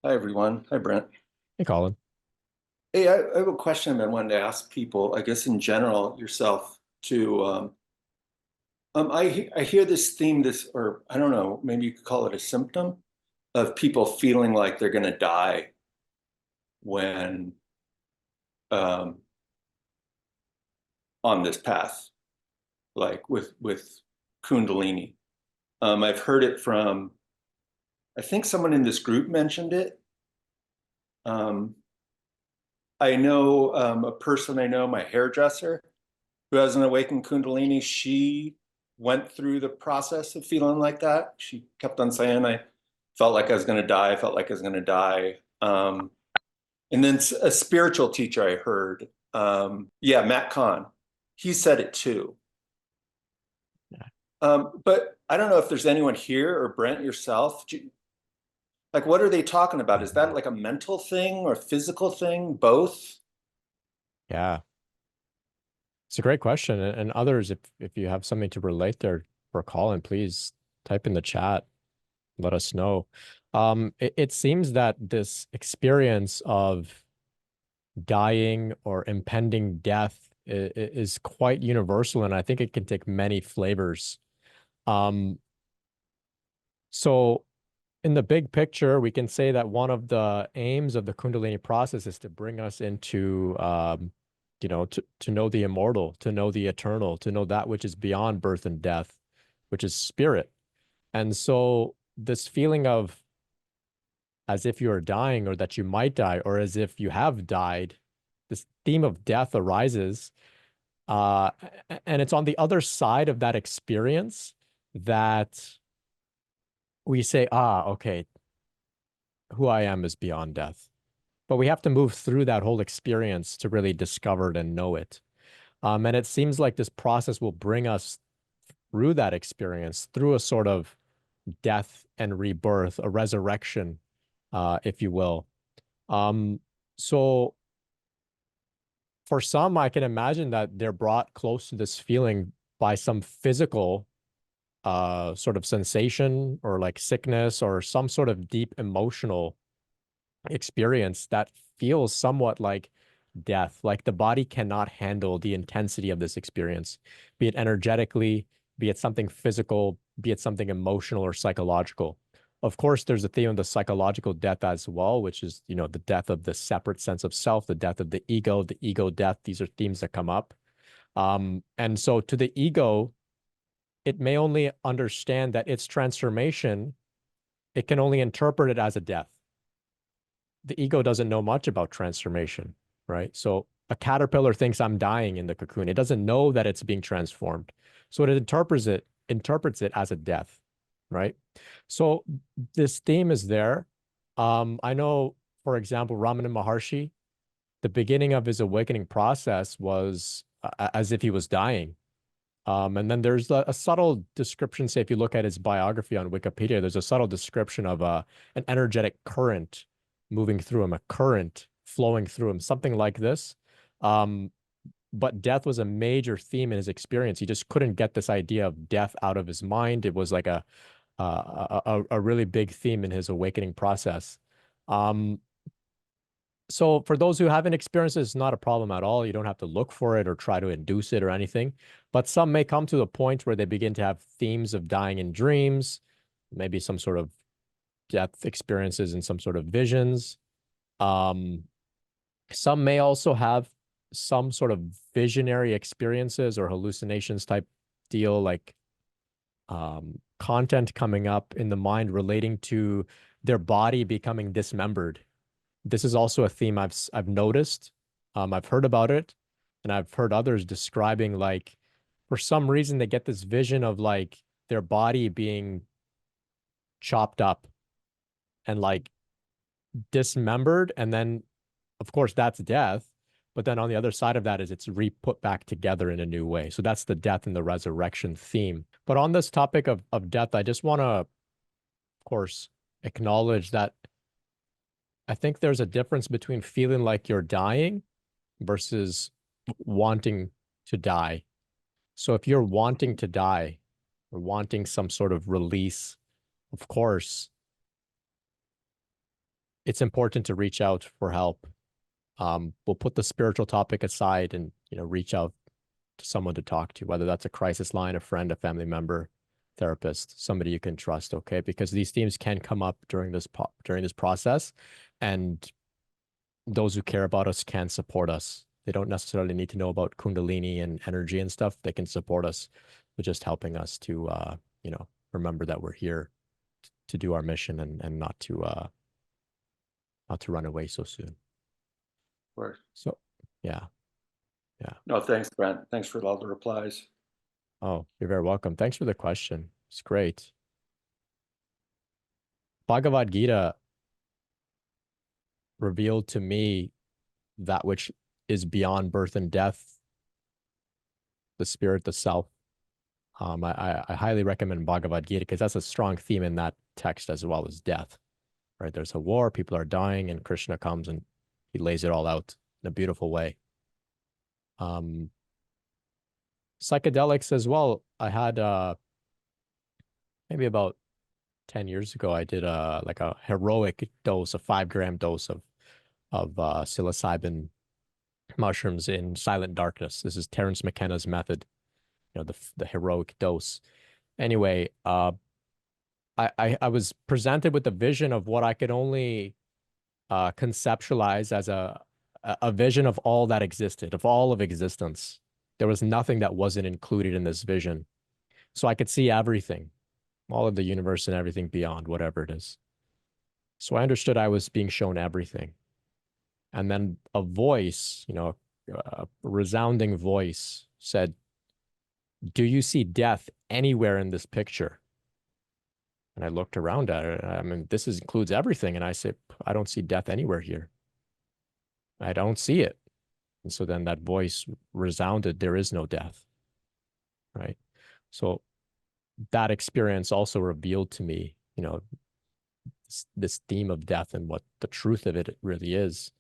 Hi, everyone. Hi, Brent. Hey, Colin. Hey, I have a question I've been wanting to ask people, I guess in general, yourself too. I hear this theme, or I don't know, maybe you could call it a symptom of people feeling like they're going to die when um, on this path, like with Kundalini. I've heard it from, I think someone in this group mentioned it. Um, I know a person I know, my hairdresser, who has an awakened Kundalini, she went through the process of feeling like that. She kept on saying, I felt like I was going to die. I felt like I was going to die. And then a spiritual teacher I heard, yeah, Matt Kahn, he said it too. But I don't know if there's anyone here or Brent yourself. Like, what are they talking about? Is that like a mental thing or physical thing? Both? Yeah, it's a great question. And others, if you have something to relate there for Colin, please type in the chat. Let us know. It seems that this experience of dying or impending death is quite universal, and I think it can take many flavors. Um, so in the big picture, we can say that one of the aims of the Kundalini process is to bring us into, to know the immortal, to know the eternal, to know that which is beyond birth and death, which is spirit. And so this feeling of as if you are dying or that you might die or as if you have died, this theme of death arises. Uh, and it's on the other side of that experience that we say, okay, who I am is beyond death. But we have to move through that whole experience to really discover it and know it. And it seems like this process will bring us through that experience, through a sort of death and rebirth, a resurrection, if you will. Um, so for some, I can imagine that they're brought close to this feeling by some physical sort of sensation or like sickness or some sort of deep emotional experience that feels somewhat like death. Like the body cannot handle the intensity of this experience, be it energetically, be it something physical, be it something emotional or psychological. Of course, there's a theme of the psychological death as well, which is, the death of the separate sense of self, the death of the ego death. These are themes that come up. And so to the ego, it may only understand that its transformation, it can only interpret it as a death. The ego doesn't know much about transformation, right? So a caterpillar thinks I'm dying in the cocoon. It doesn't know that it's being transformed. So it interprets it as a death, right? So this theme is there. I know, for example, Ramana Maharshi, the beginning of his awakening process was as if he was dying. And then there's a subtle description, say, if you look at his biography on Wikipedia, there's a subtle description of an energetic current moving through him, a current flowing through him, something like this. Um, but death was a major theme in his experience. He just couldn't get this idea of death out of his mind. It was like a really big theme in his awakening process. Um, so for those who haven't experienced it, it's not a problem at all. You don't have to look for it or try to induce it or anything. But some may come to the point where they begin to have themes of dying in dreams, maybe some sort of death experiences and some sort of visions. Um, some may also have some sort of visionary experiences or hallucinations type deal, like content coming up in the mind relating to their body becoming dismembered. This is also a theme I've noticed. I've heard about it, and I've heard others describing like for some reason they get this vision of like their body being chopped up and like dismembered, and then of course that's death. But then on the other side of that is it's re-put back together in a new way. So that's the death and the resurrection theme. But on this topic of death, I just want to, of course, acknowledge that I think there's a difference between feeling like you're dying versus wanting to die. So if you're wanting to die or wanting some sort of release, of course, it's important to reach out for help. We'll put the spiritual topic aside and, reach out to someone to talk to, whether that's a crisis line, a friend, a family member, therapist, somebody you can trust, okay? Because these themes can come up during this process, and those who care about us can support us. They don't necessarily need to know about Kundalini and energy and stuff. They can support us with just helping us to, remember that we're here to do our mission and not to run away so soon. Of course. So, yeah. No, thanks, Brent. Thanks for all the replies. Oh, you're very welcome. Thanks for the question. It's great. Bhagavad Gita revealed to me that which is beyond birth and death, the spirit, the self. I highly recommend Bhagavad Gita because that's a strong theme in that text as well as death, right? There's a war, people are dying, and Krishna comes and he lays it all out in a beautiful way. Psychedelics as well. I had maybe about 10 years ago, I did like a heroic dose, a 5-gram dose of psilocybin mushrooms in silent darkness. This is Terence McKenna's method, the heroic dose. Anyway, I was presented with the vision of what I could only conceptualize as a vision of all that existed, of all of existence. There was nothing that wasn't included in this vision. So I could see everything, all of the universe and everything beyond, whatever it is. So I understood I was being shown everything. And then a voice, a resounding voice said, "Do you see death anywhere in this picture?" And I looked around at it. I mean, this includes everything. And I said, "I don't see death anywhere here. I don't see it." And so then that voice resounded, "There is no death." Right? So that experience also revealed to me, this theme of death and what the truth of it really is.